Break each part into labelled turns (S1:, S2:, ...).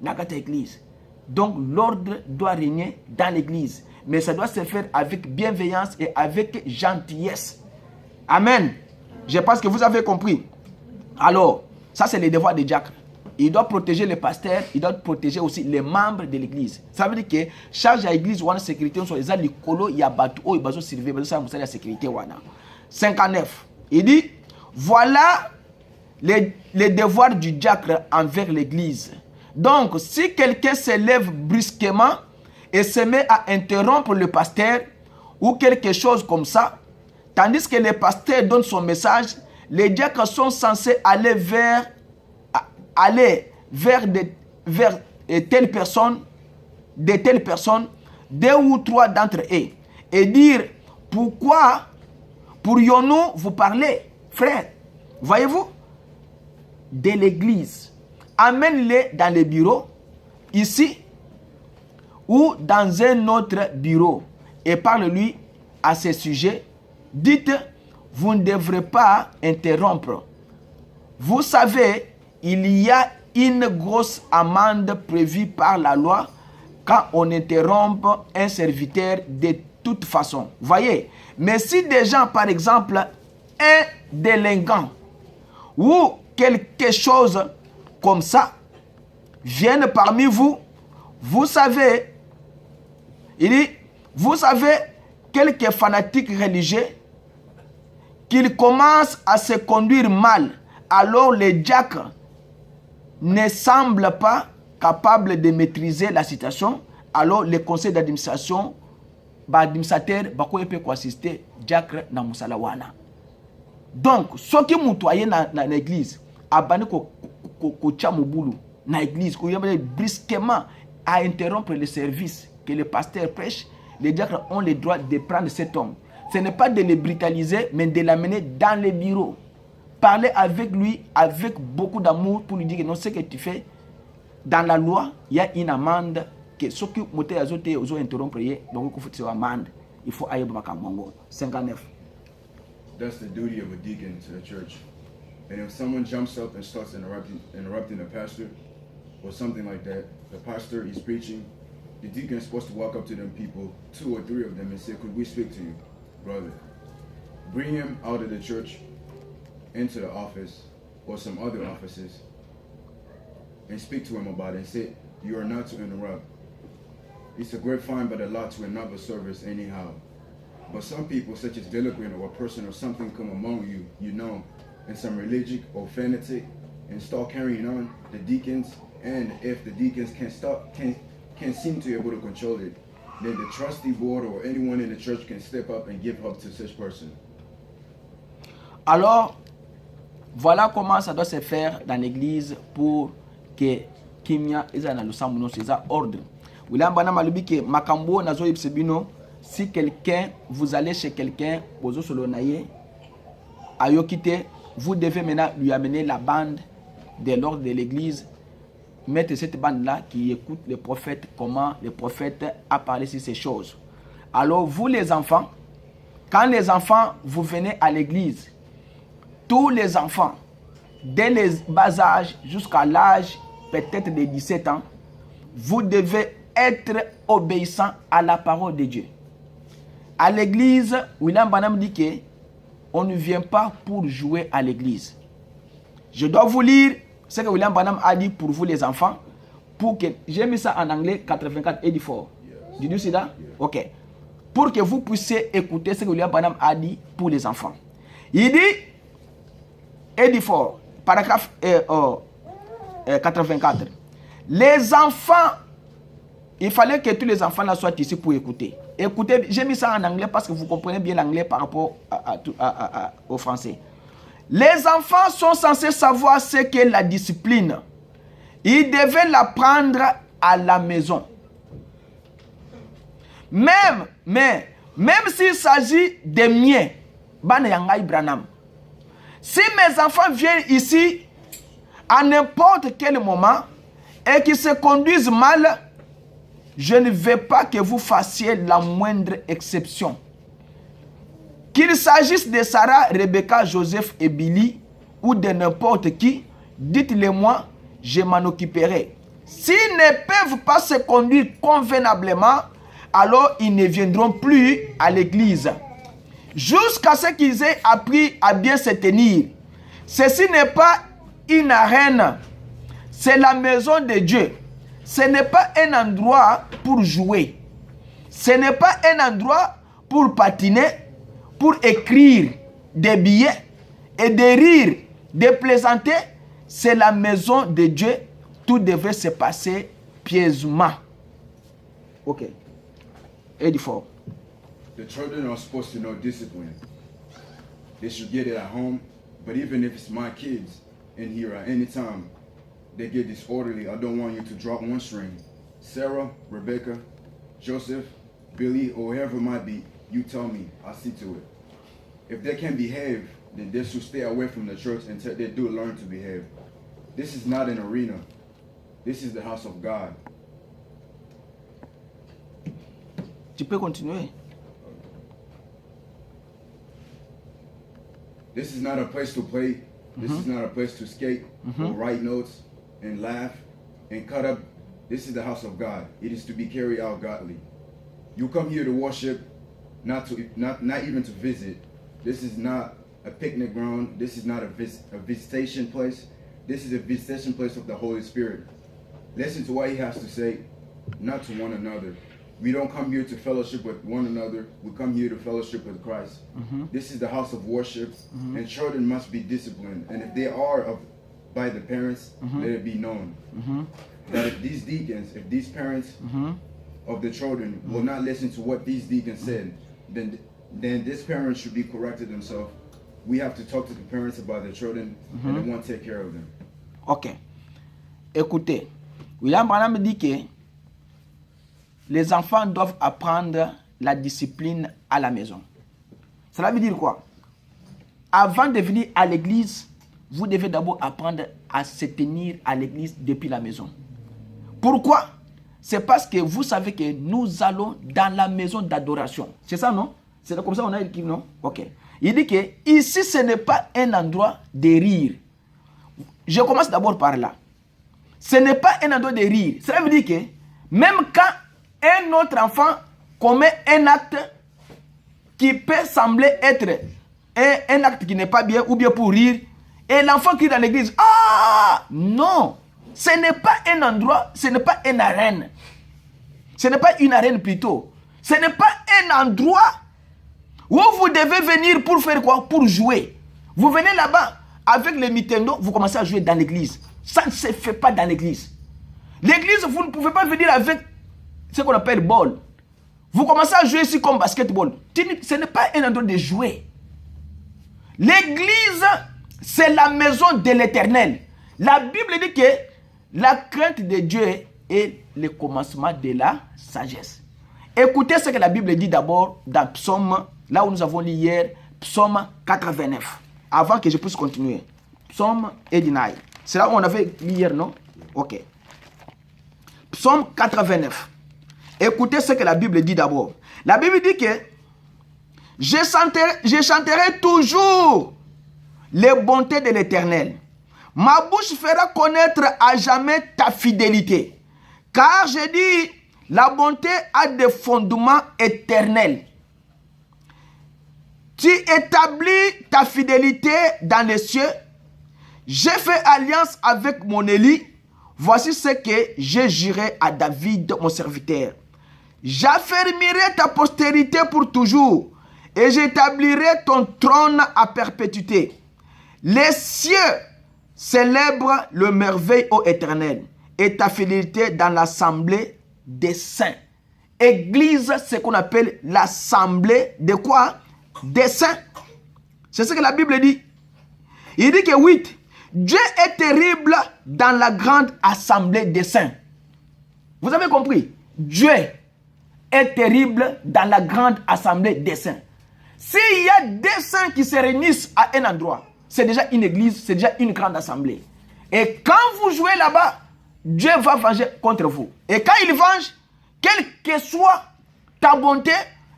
S1: Nakata église. Donc l'ordre doit régner dans l'église. Mais ça doit se faire avec bienveillance et avec gentillesse. Amen. Je pense que vous avez compris. Alors, ça c'est le devoir des diacres. Il doit protéger les pasteurs, il doit protéger aussi les membres de l'église. Ça veut dire que charge à l'église ou à la sécurité, on les a les colos, il y a battu, il y a surveillé, il y a la sécurité. 59. Il dit, voilà les devoirs du diacre envers l'église. Donc, si quelqu'un s'élève brusquement et se met à interrompre le pasteur ou quelque chose comme ça, tandis que le pasteur donne son message, les diacres sont censés aller vers telle personne, de telles personnes, 2 ou 3 d'entre eux, et dire, pourquoi pourrions-nous vous parler, frère? Voyez-vous, de l'église. Amène-les dans le bureau, ici, ou dans un autre bureau, et parle-lui à ce sujet. Dites, vous ne devrez pas interrompre. Vous savez, il y a une grosse amende prévue par la loi quand on interrompt un serviteur de toute façon. Voyez, mais si des gens, par exemple, un délinquant ou quelque chose comme ça, viennent parmi vous, vous savez, il dit, vous savez, quelques fanatiques religieux, qu'ils commencent à se conduire mal, alors les diacres ne semblent pas capables de maîtriser la situation, alors le conseil d'administration, l'administrateur peut assister diacre na musala wana. Donc, ce qui moutoye dans l'église, abani ko chamubulu dans l'église, brusquement à interrompre le service que le pasteur prêche, les diacres ont le droit de prendre cet homme. Ce n'est pas de le brutaliser, mais de l'amener dans le bureau. Parler avec lui avec beaucoup d'amour pour lui dire que non, ce que tu fais, dans la loi, il y a une amende que ceux qui ont interrompu, donc il faut faire une amende. Il faut aller au 59.
S2: That's the duty of a deacon to the church. And if someone jumps up and starts interrupting the pastor or something like that, the pastor is preaching, the deacon is supposed to walk up to them people, 2 or 3 of them, and say, could we speak to you, brother? Bring him out of the church into the office or some other offices and speak to him about it and say, you are not to interrupt. It's a great fine by the law to interrupt a service anyhow. But some people, such as delinquent or a person or something come among you, you know, in some religion or fanatic, and start carrying on the deacons, and if the deacons can't seem to be able to control it, then the trustee board or anyone in the church can step up and give up to such person.
S1: Alors, voilà comment ça doit se faire dans l'église pour que Kimia eza na lusambuno seza ordre. William bana malubi ke makambo nazo yipsebino, si quelqu'un, vous allez chez quelqu'un, bozo solonaye, ayokite, vous devez maintenant lui amener la bande de l'ordre de l'église. Mettez cette bande-là qui écoute le prophète, comment le prophète a parlé sur ces choses. Alors vous les enfants, quand les enfants, vous venez à l'église, tous les enfants, dès les bas âges jusqu'à l'âge peut-être de 17 ans, vous devez être obéissants à la parole de Dieu. À l'église, William Branham dit que on ne vient pas pour jouer à l'église. Je dois vous lire ce que William Branham a dit pour vous les enfants, pour que, j'ai mis ça en anglais, 84, 84. Did you see that? Ok. Pour que vous puissiez écouter ce que William Branham a dit pour les enfants. Il dit, 84, paragraphe 84. Les enfants, il fallait que tous les enfants là soient ici pour écouter. Écoutez, j'ai mis ça en anglais parce que vous comprenez bien l'anglais par rapport au français. Les enfants sont censés savoir ce qu'est la discipline. Ils devaient l'apprendre à la maison. Même s'il s'agit de miens, si mes enfants viennent ici à n'importe quel moment et qu'ils se conduisent mal, je ne veux pas que vous fassiez la moindre exception. Qu'il s'agisse de Sarah, Rebecca, Joseph et Billy ou de n'importe qui, dites-le moi, je m'en occuperai. S'ils ne peuvent pas se conduire convenablement, alors ils ne viendront plus à l'église. Jusqu'à ce qu'ils aient appris à bien se tenir. Ceci n'est pas une arène, c'est la maison de Dieu. Ce n'est pas un endroit pour jouer. Ce n'est pas un endroit pour patiner, pour écrire des billets et de rire, de plaisanter. C'est la maison de Dieu. Tout devrait se passer pieusement. Ok. Et du fort.
S2: The children are supposed to know discipline. They should get it at home. But even if it's my kids in here at any time, they get disorderly, I don't want you to drop one string. Sarah, Rebecca, Joseph, Billy, or whoever it might be, you tell me, I'll see to it. If they can't behave, then they should stay away from the church until they do learn to behave. This is not an arena. This is the house of God.
S1: Tu peux continuer.
S2: This is not a place to play. This is not a place to skate or write notes and laugh and cut up. This is the house of God. It is to be carried out godly. You come here to worship, not even to visit. This is not a picnic ground. This is not a visitation place. This is a visitation place of the Holy Spirit. Listen to what he has to say, not to one another. We don't come here to fellowship with one another. We come here to fellowship with Christ. This is the house of worship, and children must be disciplined. And if they are by the parents, let it be known that if these deacons, if these parents of the children will not listen to what these deacons said, then this parent should be corrected themselves. We have to talk to the parents about their children, and they won't take care of them.
S1: Ok. Écoutez, William Branham dit que les enfants doivent apprendre la discipline à la maison. Cela veut dire quoi? Avant de venir à l'église, vous devez d'abord apprendre à se tenir à l'église depuis la maison. Pourquoi? C'est parce que vous savez que nous allons dans la maison d'adoration. C'est ça, non? C'est comme ça qu'on a écrit, non? Ok. Il dit que ici, ce n'est pas un endroit de rire. Je commence d'abord par là. Ce n'est pas un endroit de rire. Cela veut dire que même quand un autre enfant commet un acte qui peut sembler être un acte qui n'est pas bien ou bien pour rire, et l'enfant crie dans l'église, ah non, ce n'est pas un endroit, ce n'est pas une arène. Ce n'est pas une arène plutôt. Ce n'est pas un endroit où vous devez venir pour faire quoi? Pour jouer. Vous venez là-bas avec les Nintendo, vous commencez à jouer dans l'église. Ça ne se fait pas dans l'église. L'église, vous ne pouvez pas venir avec ce qu'on appelle ball. Vous commencez à jouer ici comme basketball. Ce n'est pas un endroit de jouer. L'église, c'est la maison de l'Éternel. La Bible dit que la crainte de Dieu est le commencement de la sagesse. Écoutez ce que la Bible dit d'abord dans Psaume, là où nous avons lu hier, Psaume 89. Avant que je puisse continuer. Psaume 89. C'est là où on avait lu hier, non? Ok. Psaume 89. Écoutez ce que la Bible dit d'abord. La Bible dit que je chanterai toujours les bontés de l'Éternel. Ma bouche fera connaître à jamais ta fidélité. Car je dis, la bonté a des fondements éternels. Tu établis ta fidélité dans les cieux. J'ai fait alliance avec mon Élie. Voici ce que je jurai à David, mon serviteur. J'affermirai ta postérité pour toujours et j'établirai ton trône à perpétuité. Les cieux célèbrent le merveille ô Éternel et ta fidélité dans l'assemblée des saints. Église, c'est ce qu'on appelle l'assemblée de quoi? Des saints. C'est ce que la Bible dit. Il dit que 8. Dieu est terrible dans la grande assemblée des saints. Vous avez compris? Dieu est terrible dans la grande assemblée des saints. S'il y a des saints qui se réunissent à un endroit, c'est déjà une église, c'est déjà une grande assemblée. Et quand vous jouez là-bas, Dieu va venger contre vous. Et quand il venge, quelle que soit ta bonté,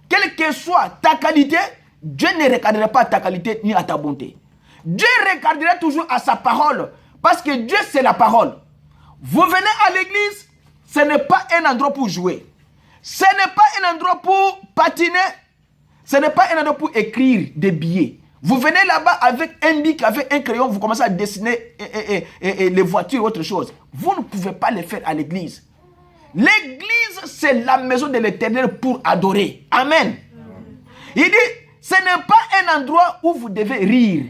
S1: quelle que soit ta qualité, Dieu ne regardera pas ta qualité ni à ta bonté. Dieu regardera toujours à sa parole. Parce que Dieu, c'est la parole. Vous venez à l'église, ce n'est pas un endroit pour jouer. Ce n'est pas un endroit pour patiner. Ce n'est pas un endroit pour écrire des billets. Vous venez là-bas avec un bic, avec un crayon, vous commencez à dessiner les voitures ou autre chose. Vous ne pouvez pas le faire à l'église. L'église, c'est la maison de l'Éternel pour adorer. Amen. Il dit, ce n'est pas un endroit où vous devez rire.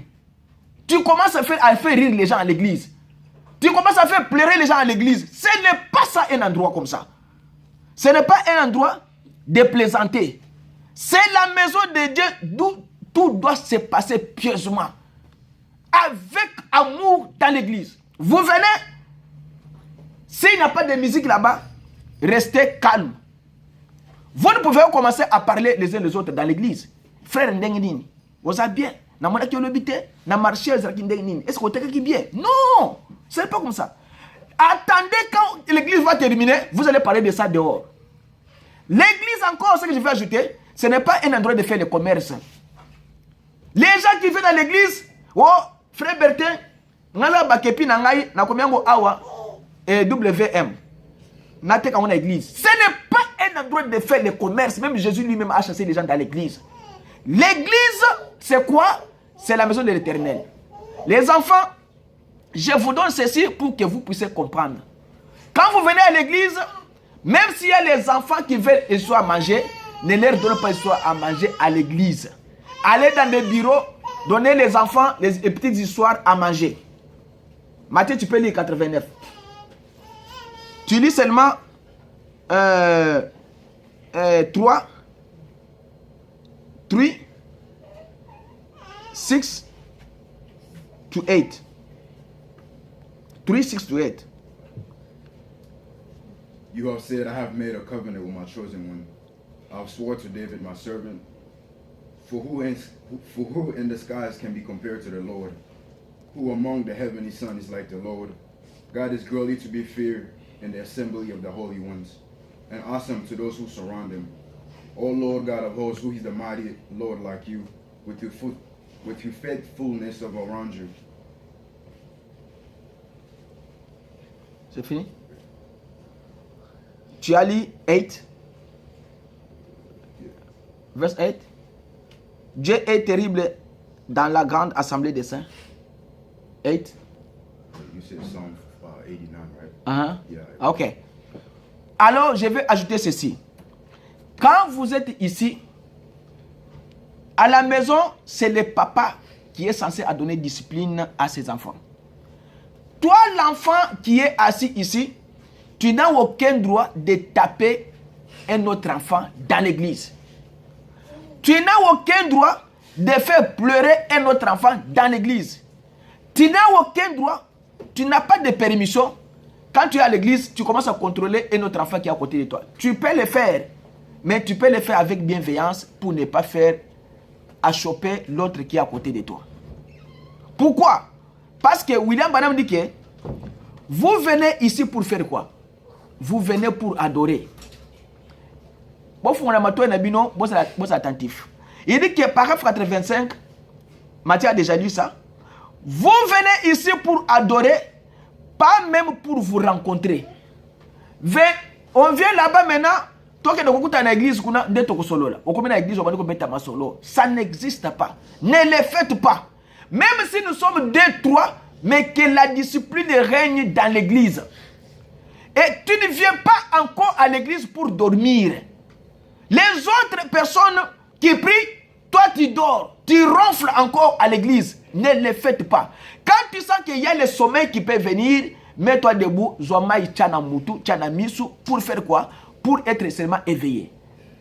S1: Tu commences à faire rire les gens à l'église. Tu commences à faire pleurer les gens à l'église. Ce n'est pas ça un endroit comme ça. Ce n'est pas un endroit de plaisanter. C'est la maison de Dieu d'où tout doit se passer pieusement. Avec amour dans l'église. Vous venez, s'il n'y a pas de musique là-bas, restez calme. Vous ne pouvez pas commencer à parler les uns les autres dans l'église. Frère Ndengenini, vous êtes bien. Est-ce que vous êtes bien? Non, ce n'est pas comme ça. Attendez quand l'église va terminer, vous allez parler de ça dehors. L'église encore, ce que je vais ajouter, ce n'est pas un endroit de faire le commerce. Les gens qui viennent dans l'église, oh, frère Bertin, ngala bakepi nangai na komiango awa WM. Nate ka église. Ce n'est pas un endroit de faire le commerce. Même Jésus lui-même a chassé les gens dans l'église. L'église, c'est quoi? C'est la maison de l'Éternel. Les enfants, je vous donne ceci pour que vous puissiez comprendre. Quand vous venez à l'église, même s'il y a les enfants qui veulent histoire à manger, ne leur donnez pas histoire à manger à l'église. Allez dans les bureaux, donnez les enfants les petites histoires à manger. Matthieu, tu peux lire 89. Tu lis seulement 3, 6 to 8. 3, 6 to 8.
S2: You have said, I have made a covenant with my chosen one. I have sworn to David, my servant. For who in the skies can be compared to the Lord? Who among the heavenly sons is like the Lord? God is greatly to be feared in the assembly of the holy ones, and awesome to those who surround him. O Lord God of hosts, who is the mighty Lord like you, with your faithfulness of around you.
S1: C'est fini? Tu as lu 8? Verse 8? Dieu est terrible dans la grande assemblée des saints. 8?
S2: You said Psalm 89, right?
S1: Yeah.
S2: Yeah.
S1: Ok. Alors, je vais ajouter ceci. Quand vous êtes ici, à la maison, c'est le papa qui est censé donner discipline à ses enfants. Toi, l'enfant qui est assis ici, tu n'as aucun droit de taper un autre enfant dans l'église. Tu n'as aucun droit de faire pleurer un autre enfant dans l'église. Tu n'as aucun droit, tu n'as pas de permission. Quand tu es à l'église, tu commences à contrôler un autre enfant qui est à côté de toi. Tu peux le faire, mais tu peux le faire avec bienveillance pour ne pas faire achoper l'autre qui est à côté de toi. Pourquoi? Parce que William Branham dit que vous venez ici pour faire quoi? Vous venez pour adorer. Bon, attentif. Il dit que paragraphe 85, Matthieu a déjà lu ça. Vous venez ici pour adorer, pas même pour vous rencontrer. On vient là-bas maintenant. Ça n'existe pas. Ne le faites pas. Même si nous sommes 2, 3, mais que la discipline règne dans l'église. Et tu ne viens pas encore à l'église pour dormir. Les autres personnes qui prient, toi tu dors, tu ronfles encore à l'église. Ne le faites pas. Quand tu sens qu'il y a le sommeil qui peut venir, mets-toi debout, pour faire quoi? Pour être seulement éveillé.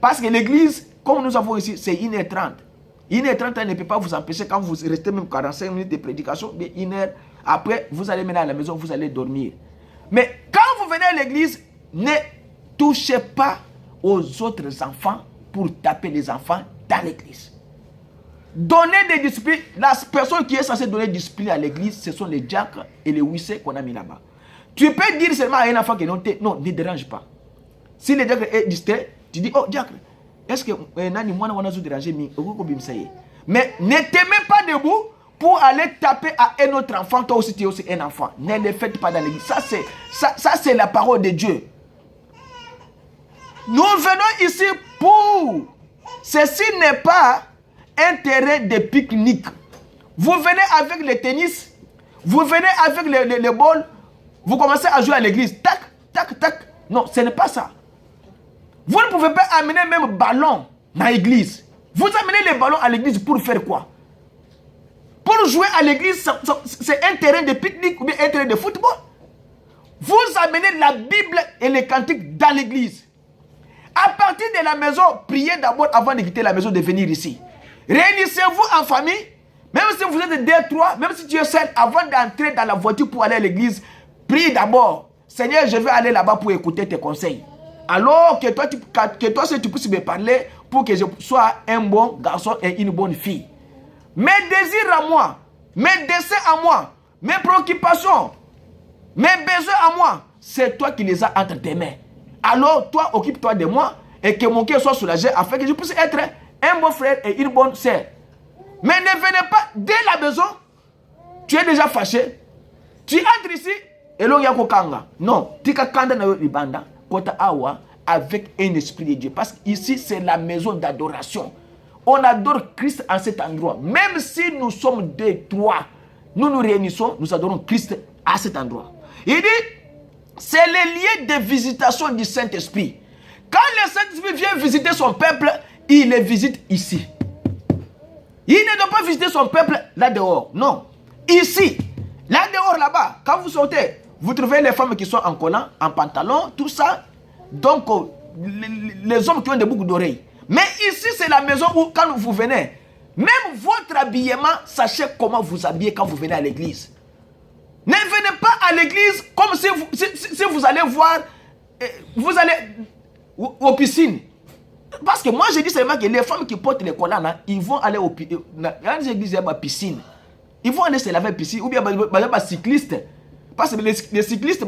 S1: Parce que l'église, comme nous avons ici, c'est 1h30. 1h30, elle ne peut pas vous empêcher quand vous restez même 45 minutes de prédication, mais 1 heure. Après, vous allez mener à la maison, vous allez dormir. Mais quand vous venez à l'église, ne touchez pas aux autres enfants pour taper les enfants dans l'église. Donnez des disciplines. La personne qui est censée donner discipline à l'église, ce sont les diacres et les huissiers qu'on a mis là-bas. Tu peux dire seulement à un enfant que non, ne dérange pas. Si le diacre est distrait, tu dis, oh diacre, est-ce que Nani moi on a déranger mais ne te mets pas debout pour aller taper à un autre enfant, toi aussi tu es aussi un enfant. Ne le faites pas dans l'église. Ça c'est la parole de Dieu. Nous venons ici pour... Ceci n'est pas un terrain de pique-nique. Vous venez avec le tennis, vous venez avec le ball, vous commencez à jouer à l'église. Tac, tac, tac. Non, ce n'est pas ça. Vous ne pouvez pas amener même ballon dans l'église. Vous amenez les ballons à l'église pour faire quoi? Pour jouer à l'église, c'est un terrain de pique-nique ou bien un terrain de football. Vous amenez la Bible et les cantiques dans l'église. À partir de la maison, priez d'abord avant de quitter la maison de venir ici. Réunissez-vous en famille, même si vous êtes 2, 3, même si tu es seul, avant d'entrer dans la voiture pour aller à l'église, prie d'abord. Seigneur, je vais aller là-bas pour écouter tes conseils. Alors que toi, tu puisses me parler pour que je sois un bon garçon et une bonne fille. Mes désirs à moi, mes desseins à moi, mes préoccupations, mes besoins à moi, c'est toi qui les as entre tes mains. Alors, toi, occupe-toi de moi et que mon cœur soit soulagé afin que je puisse être un bon frère et une bonne sœur. Mais ne venez pas dès la maison, tu es déjà fâché, tu entres ici et l'on y a kokanga. Non, tu as kanda na libanda, kota awa avec un esprit de Dieu. Parce qu'ici, c'est la maison d'adoration. On adore Christ en cet endroit. Même si nous sommes 2, 3, nous nous réunissons, nous adorons Christ à cet endroit. Il dit, c'est le lieu de visitation du Saint-Esprit. Quand le Saint-Esprit vient visiter son peuple, il les visite ici. Il ne doit pas visiter son peuple là dehors. Non. Ici. Là dehors, là-bas. Quand vous sortez, vous trouvez les femmes qui sont en collant, en pantalon, tout ça. Donc, les hommes qui ont des boucles d'oreilles. Mais ici, c'est la maison où, quand vous venez, même votre habillement, sachez comment vous habillez quand vous venez à l'église. Ne venez pas à l'église comme si vous allez voir, vous allez aux piscines. Parce que moi, je dis seulement que les femmes qui portent les collants, ils vont aller dans les églises, il y a une piscine. Ils vont aller se laver à la piscine. Ou bien les cyclistes. Parce que les cyclistes,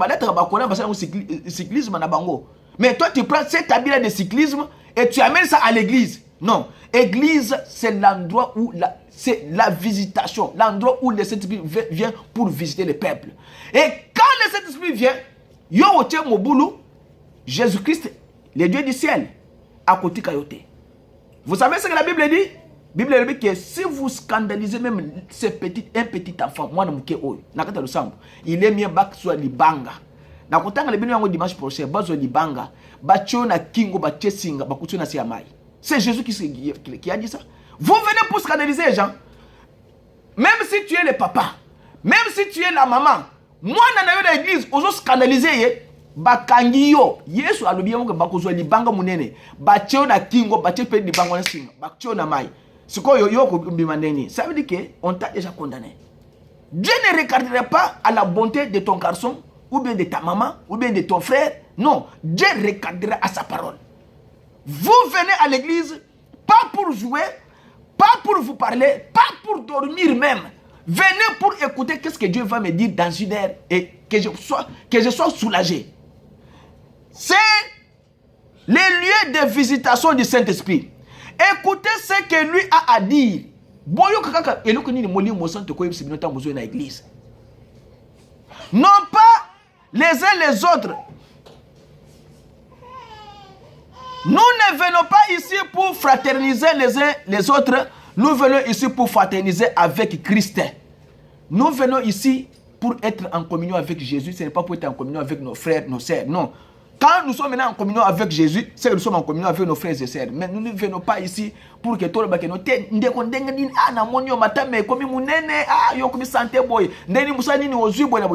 S1: cyclisme. Mais toi, tu prends cet habit-là de cyclisme et tu amènes ça à l'église. Non. Église, c'est l'endroit où c'est la visitation. L'endroit où le Saint-Esprit vient pour visiter le peuple. Et quand le Saint-Esprit vient, Jésus-Christ, le Dieu du ciel, à côté Kayote. Vous savez ce que la Bible dit? La Bible dit que si vous scandalisez même un petit enfant, moi, il est mis back sur l'ibanga. Dimanche prochain, c'est Jésus qui a dit ça. Vous venez pour scandaliser les gens. Même si tu es le papa, même si tu es la maman, moi, dans l'église, on va scandaliser. Bakangiyo Yesu alobi yango bakozwa libanga munene batio na kingo batio pe libanga na singa batio na mai sikoyo yo ko mbimandeni. Ça veut dire que on t'a déjà condamné. Dieu ne regardera pas à la bonté de ton garçon ou bien de ta maman ou bien de ton frère. Non, Dieu regardera à sa parole. Vous venez à l'église pas pour jouer, pas pour vous parler, pas pour dormir même. Venez pour écouter qu'est-ce que Dieu va me dire dans une heure et que je sois soulagé. C'est le lieu de visitation du Saint-Esprit. Écoutez ce que lui a à dire. Non pas les uns les autres. Nous ne venons pas ici pour fraterniser les uns les autres. Nous venons ici pour fraterniser avec Christ. Nous venons ici pour être en communion avec Jésus. Ce n'est pas pour être en communion avec nos frères, nos sœurs. Non. Quand nous sommes maintenant en communion avec Jésus, c'est que nous sommes en communion avec nos frères et sœurs. Mais nous ne venons pas ici pour que tout le monde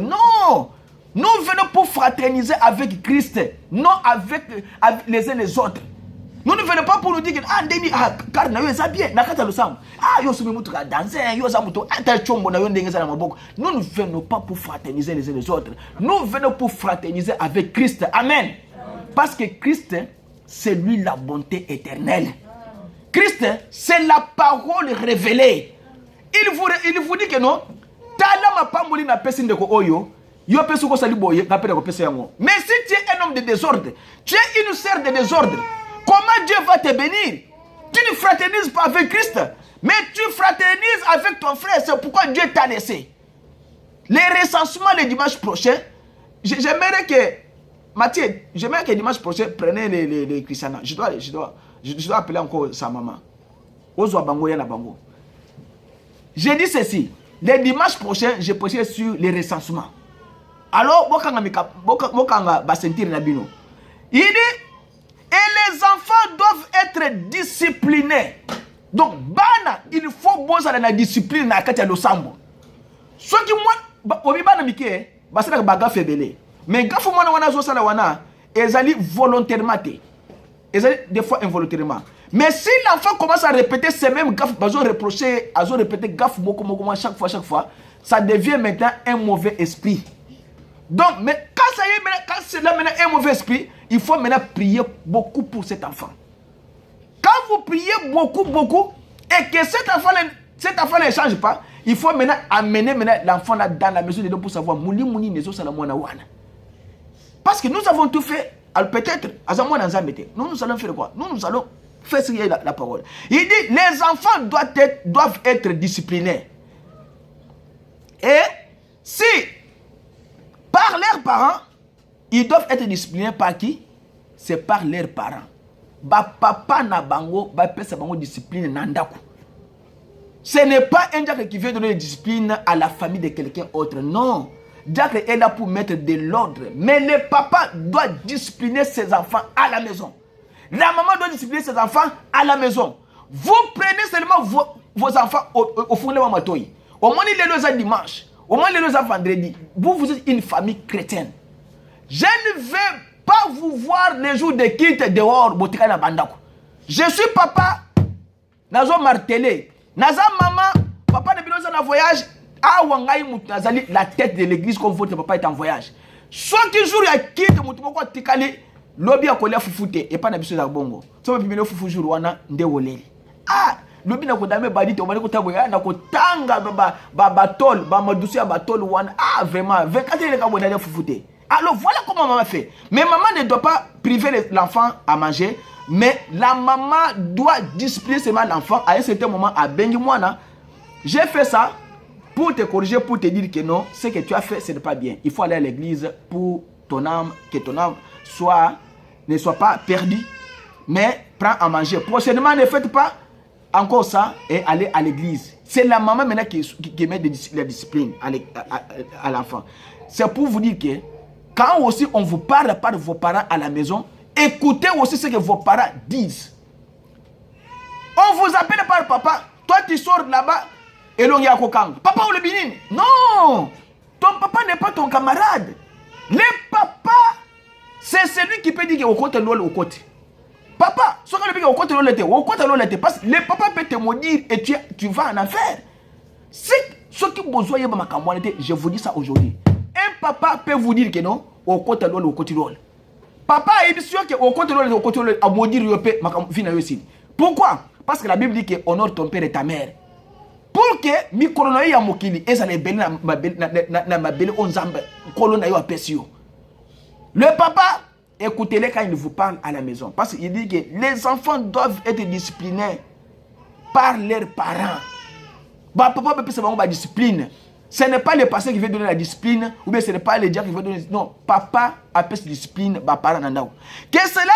S1: non. Nous venons pour fraterniser avec Christ, non avec les uns les autres. Nous ne venons pas pour nous dire que car na yo bien nakata lusam yo sumi mutu ka danser yo za mutu ata chombo na yo ndengeza na maboko. Nous ne venons pas pour fraterniser les uns les autres. Nous venons pour fraterniser avec Christ. Amen. Parce que Christ, c'est lui la bonté éternelle. Christ, c'est la parole révélée. Il vous dit que non, tala mapamboli na pesi ndeko oyo. Mais si tu es un homme de désordre, tu es une sœur de désordre, comment Dieu va te bénir? Tu ne fraternises pas avec Christ. Mais tu fraternises avec ton frère, c'est pourquoi Dieu t'a laissé. Les recensements le dimanche prochain, j'aimerais que, Mathieu, j'aimerais que dimanche prochain, prenez les Christianas. Je dois appeler encore sa maman. Ozo Bango Yana Bango. J'ai dit ceci, le dimanche prochain, je prêcherai sur les recensements. Alors, Bokanga va sentir Nabino. Il dit, et les enfants doivent être disciplinés. Donc, bana, il faut bon ça la discipline na katia lo sambo. Ce qui moi, obi bana mike, basala baga febele. Mais gafu mwana wana zo sala wana, ezali volontairement te. Ezali des fois involontairement. Mais si l'enfant commence à répéter ces mêmes gaffes, bazo reprocher, azo répéter gaffes beaucoup chaque fois, ça devient maintenant un mauvais esprit. Donc, mais quand ça y est, quand c'est là maintenant un mauvais esprit, il faut maintenant prier beaucoup pour cet enfant. Quand vous priez beaucoup, et que cet enfant ne change pas, il faut maintenant amener l'enfant là dans la maison de Dieu pour savoir mouli nezo salamona wana. Parce que nous avons tout fait. Alors peut-être, nous allons faire quoi? Nous allons faire ce qu'il y a la parole. Il dit, les enfants doivent être disciplinés. Et si, par leurs parents, ils doivent être disciplinés par qui? C'est par leurs parents. Ba papa na bango, ba pesa bango discipline nandaku. Ce n'est pas un diacre qui vient donner la discipline à la famille de quelqu'un autre. Non. Diacre est là pour mettre de l'ordre. Mais le papa doit discipliner ses enfants à la maison. La maman doit discipliner ses enfants à la maison. Vous prenez seulement vos enfants au fond de la matoyi. Au moins les deux dimanche. Au moins les deux vendredi. Vous êtes une famille chrétienne. Je ne veux pas vous voir les jours de quitte dehors. Je suis papa. Nazo martelé. Naza maman. Papa de Binoza en voyage. Ah wangai mutunazali la tête de l'église comme votre papa est en voyage. Chaque jour il y a quitte mutumoko tikali. Lobi a collé fufute et pas na biso za bongo. So pimelo fufu jour wana nde woleli. Ah, lobi na kodame badite o ko taboya na ko tanga ba batol, ba madusi ya batol wana. Ah vraiment 24 heures ka bodale fufute. Alors voilà comment maman fait. Mais maman ne doit pas priver l'enfant à manger, mais la maman doit discipliner seulement l'enfant à un certain moment à bengi mwana. J'ai fait ça pour te corriger, pour te dire que non, ce que tu as fait, ce n'est pas bien. Il faut aller à l'église pour ton âme, que ton âme ne soit pas perdue, mais prends à manger. Prochainement, ne faites pas encore ça et allez à l'église. C'est la maman maintenant qui met la discipline à l'enfant. C'est pour vous dire que quand aussi on vous parle par vos parents à la maison, écoutez aussi ce que vos parents disent. On vous appelle par papa, toi tu sors là-bas, et l'on y a papa ou le binine? Non! Ton papa n'est pas ton camarade. Le papa, c'est celui qui peut dire que au côté l'ol au côté. Papa, ce qu'on dit au côté l'ol était, parce que le papa peut te maudire et tu vas en enfer. C'est ce qui besoin de ma camarade, je vous dis ça aujourd'hui. Un papa peut vous dire que non, au côté l'ol au côté l'ol. Papa est sûr que au côté l'ol à maudire le père, ma camarade aussi. Pourquoi? Parce que la Bible dit que honore ton père et ta mère. Pour que mi kolono ya mokili ezale beli na mabeli onzamba kolona yo apesio. Le papa, écoutez-les quand il vous parle à la maison, parce qu'il dit que les enfants doivent être disciplinés par leurs parents. Bah papa peut savoir la discipline. Ce n'est pas le pasteur qui veut donner la discipline, ou bien ce n'est pas le diacre qui veut donner. Non, papa appelle cette discipline, bah parents nandao. Que cela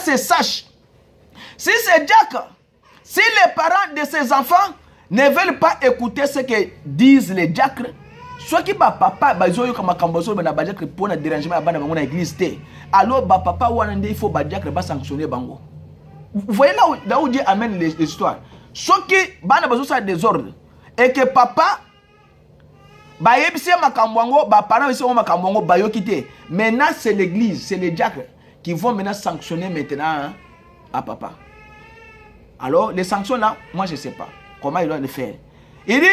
S1: se sache. Si c'est diacre, si les parents de ces enfants ne veulent pas écouter ce que disent les diacres, soit qui ba papa bazoyo kama kamboso na ba diacre pour na dérangement à bana bango na église té. Alors ba papa wana il faut ba diacre ba sanctionner bango. Vous voyez là où Dieu amène l'histoire. Soit qui bana bazo ça désordre et que papa ba yebisi makambo ba parents aussi makambo ba yo quitter. Maintenant c'est l'église, c'est les diacres qui vont maintenant sanctionner maintenant à papa. Alors, les sanctions là, moi je ne sais pas comment ils doivent le faire. Il dit,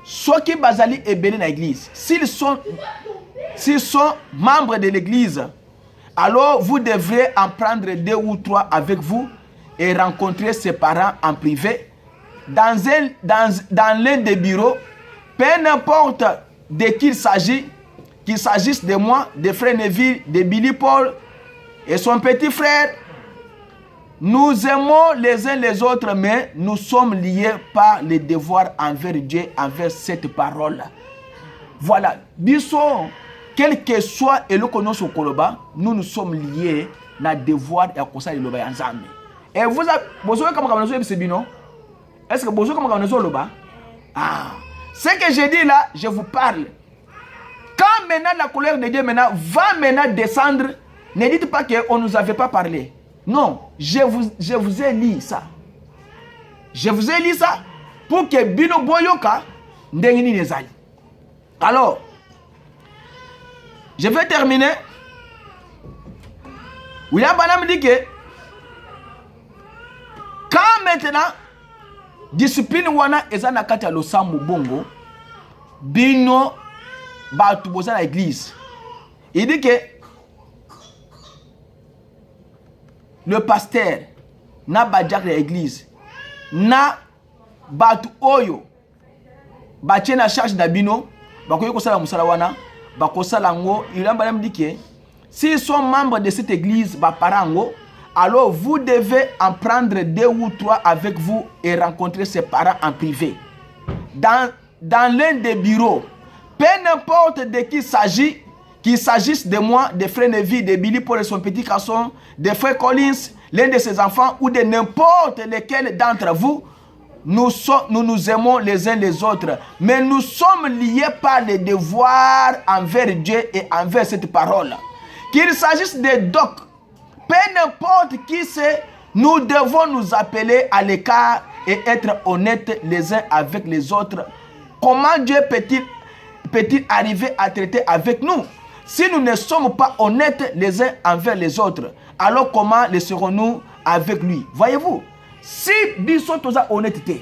S1: ceux qui bazali et béni dans l'église, s'ils sont membres de l'église, alors vous devrez en prendre 2 ou 3 avec vous et rencontrer ses parents en privé dans l'un des bureaux, peu importe de qui il s'agit, qu'il s'agisse de moi, de Frère Neville, de Billy Paul, et son petit frère, nous aimons les uns les autres, mais nous sommes liés par les devoirs envers Dieu, envers cette parole. Voilà. Biso, quel que soit et le connaissons au Koloba, nous sommes liés na devoir et à cause de l'Oba Yanzambe. Et vous avez besoin comme on a dit non? Est-ce que besoin comme on a dit l'Oba? Ah, ce que j'ai dit là, je vous parle. Quand maintenant la colère de Dieu maintenant va maintenant descendre, ne dites pas qu'on ne nous avait pas parlé. Non, je vous ai lu ça. Je vous ai lu ça pour que Bino Boyoka ndengini nezali. Alors, je vais terminer. William Branham dit que quand maintenant discipline wana ezana kati ya losambo bongo bino batu boza na église. Il dit que le pasteur na bajak de l'église na batu oyo batie na charge na bino bakoki kosala musala wana bakosala ngo. Il a dit que s'ils sont membres de cette église baparango, alors vous devez en prendre 2 ou 3 avec vous et rencontrer ses parents en privé dans l'un des bureaux. Peu n'importe de qui il s'agit, qu'il s'agisse de moi, de frère Nevi, de Billy Paul et son petit garçon, de frère Collins, l'un de ses enfants, ou de n'importe lequel d'entre vous, nous nous aimons les uns les autres, mais nous sommes liés par les devoirs envers Dieu et envers cette parole. Qu'il s'agisse de docs, peu n'importe qui c'est, nous devons nous appeler à l'écart et être honnêtes les uns avec les autres. Comment Dieu peut-il arriver à traiter avec nous? Si nous ne sommes pas honnêtes les uns envers les autres, alors comment le serons-nous avec lui? Voyez-vous, si nous sommes tous honnêteté,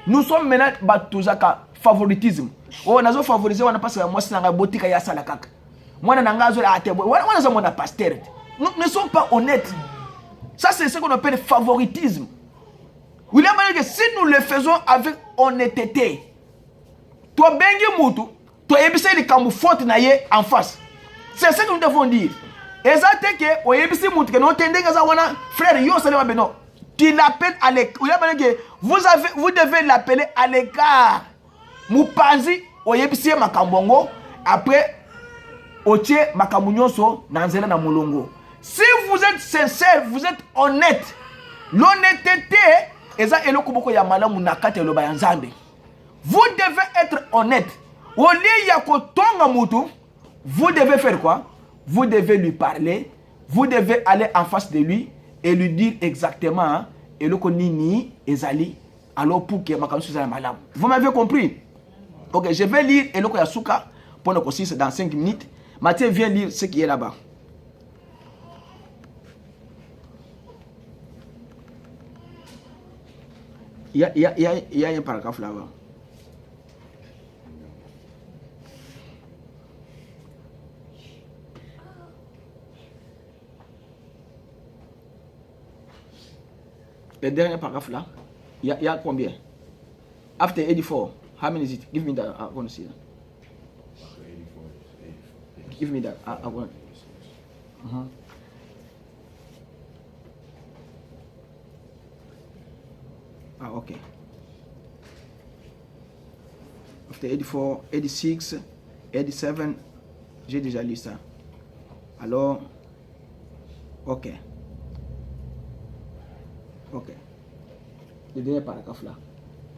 S1: nous sommes maintenant tous à favoritisme. Oh, nous avons favorisé, on a passé la moitié de la boutique à Salakak. Moi, on a pasteur. Nous ne sommes pas honnêtes. Ça, c'est ce qu'on appelle favoritisme. William a dit que si nous le faisons avec honnêteté, toi, Bengi Moutou, toi, Ebissé, les faute en face. C'est ce que nous devons dire. Et ça, c'est que, Ebissé Moutou, que nous entendons que frère, yo, ça ne va. Tu l'appelles à l'écart. Vous devez l'appeler à l'écart. Moupazi, Ebissé Makambongo, après, Otie Makamunyoso, Nanzela na Molongo. Si vous êtes sincère, vous êtes honnête, l'honnêteté, vous devez être honnête. Vous devez faire quoi? Vous devez lui parler, vous devez aller en face de lui et lui dire exactement et le konini ezali alors pour que Makamusu soit malade. Vous m'avez compris? Ok, je vais lire et le Yasuka pour le consiste dans 5 minutes. Matthieu vient lire ce qui est là-bas. Il y a un paragraphe là-bas. Le dernier paragraphe là, il y a combien? After 84, how many is it? Give me that, I want to see that. Give me that, I want. Ah, ok. After 84, 86, 87, j'ai déjà lu ça. Alors, ok. Ok. Le dernier paragraphe là.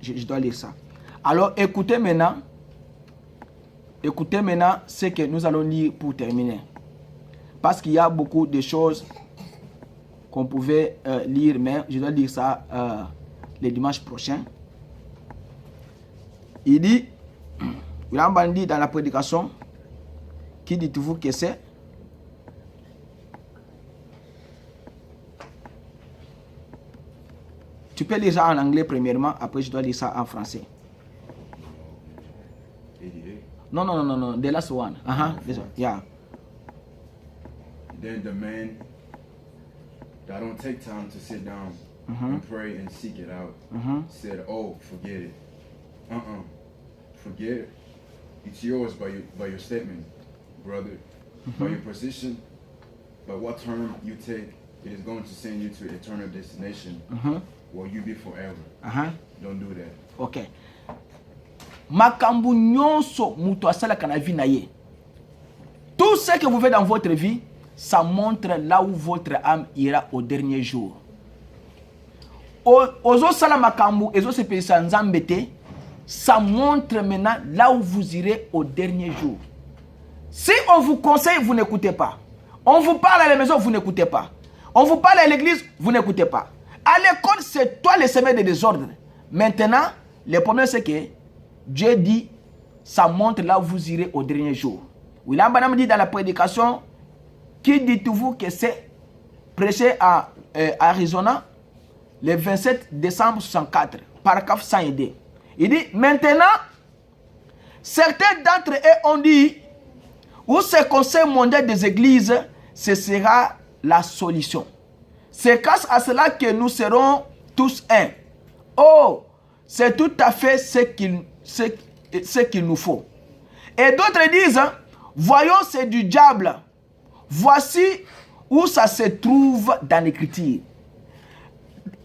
S1: Je dois lire ça. Alors, écoutez maintenant ce que nous allons lire pour terminer. Parce qu'il y a beaucoup de choses qu'on pouvait lire, mais je dois lire ça le dimanche prochain. Il dit, William Branham dit dans la prédication, qui dites-vous que c'est? Tu peux lire ça en anglais premièrement, après je dois lire ça en français. Non, the last one. This one. Yeah.
S2: Then the man that don't take time to sit down and pray and seek it out said, "Oh, forget it. Forget it. It's yours by your statement, brother. By your position, but what turn you take, it is going to send you to eternal destination where you be forever. Don't do that.
S1: Okay. Makambu nyonso muto asala kana vie na ye. Tout ce que vous faites dans votre vie, ça montre là où votre âme ira au dernier jour. Ozo sala makambu ezo se pesa nzambe te, ça montre maintenant là où vous irez au dernier jour. Si on vous conseille, vous n'écoutez pas. On vous parle à la maison, vous n'écoutez pas. On vous parle à l'église, vous n'écoutez pas. À l'école, c'est toi le semeur de désordre. Maintenant, le problème c'est que Dieu dit, ça montre là où vous irez au dernier jour. William Branham dit dans la prédication, qui dites-vous que c'est prêché à Arizona le 27 décembre 64, paragraphe 100. Il dit, maintenant, certains d'entre eux ont dit, où ce conseil mondial des églises, ce sera la solution. C'est grâce à cela que nous serons tous un. Oh, c'est tout à fait ce qu'il nous faut. Et d'autres disent, voyons, c'est du diable. Voici où ça se trouve dans l'écriture.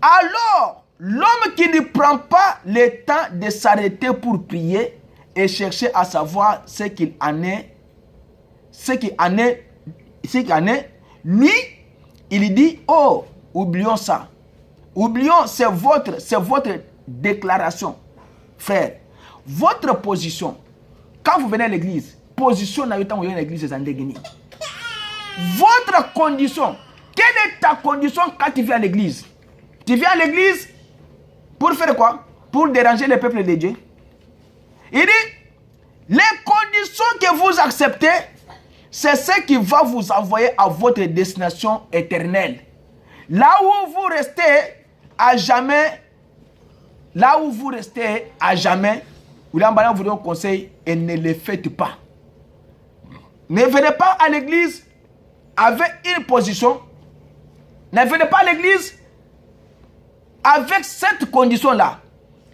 S1: Alors, l'homme qui ne prend pas le temps de s'arrêter pour prier et chercher à savoir ce qu'il en est, lui, il dit, oh, oublions ça. Oublions, c'est votre déclaration. Frère, votre position, quand vous venez à l'église, position dans l'église, votre condition, quelle est ta condition quand tu viens à l'église? Tu viens à l'église pour faire quoi? Pour déranger le peuple de Dieu. Il dit, les conditions que vous acceptez, c'est ce qui va vous envoyer à votre destination éternelle. Là où vous restez à jamais, William Branham vous donne un conseil et ne le faites pas. Ne venez pas à l'église avec une position. Ne venez pas à l'église avec cette condition-là.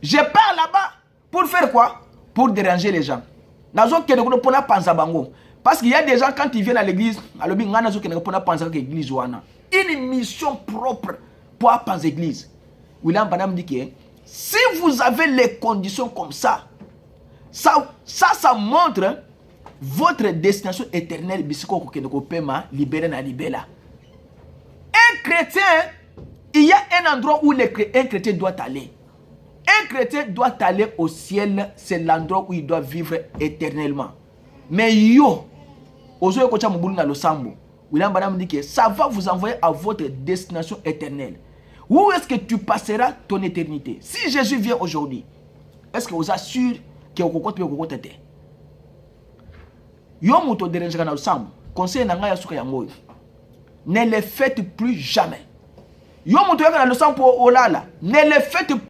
S1: Je pars là-bas pour faire quoi? Pour déranger les gens. Parce qu'il y a des gens, quand ils viennent à l'église, une mission propre pour apprendre l'église. William Branham dit que si vous avez les conditions comme ça montre votre destination éternelle. Un chrétien, il y a un endroit où un chrétien doit aller. Un chrétien doit aller au ciel, c'est l'endroit où il doit vivre éternellement. Mais William Branham dit que ça va vous envoyer à votre destination éternelle. Où est-ce que tu passeras ton éternité? Si Jésus vient aujourd'hui, est-ce que vous assure que vous allez vous tête? Conseil ne le faites plus jamais. Ne le faites plus.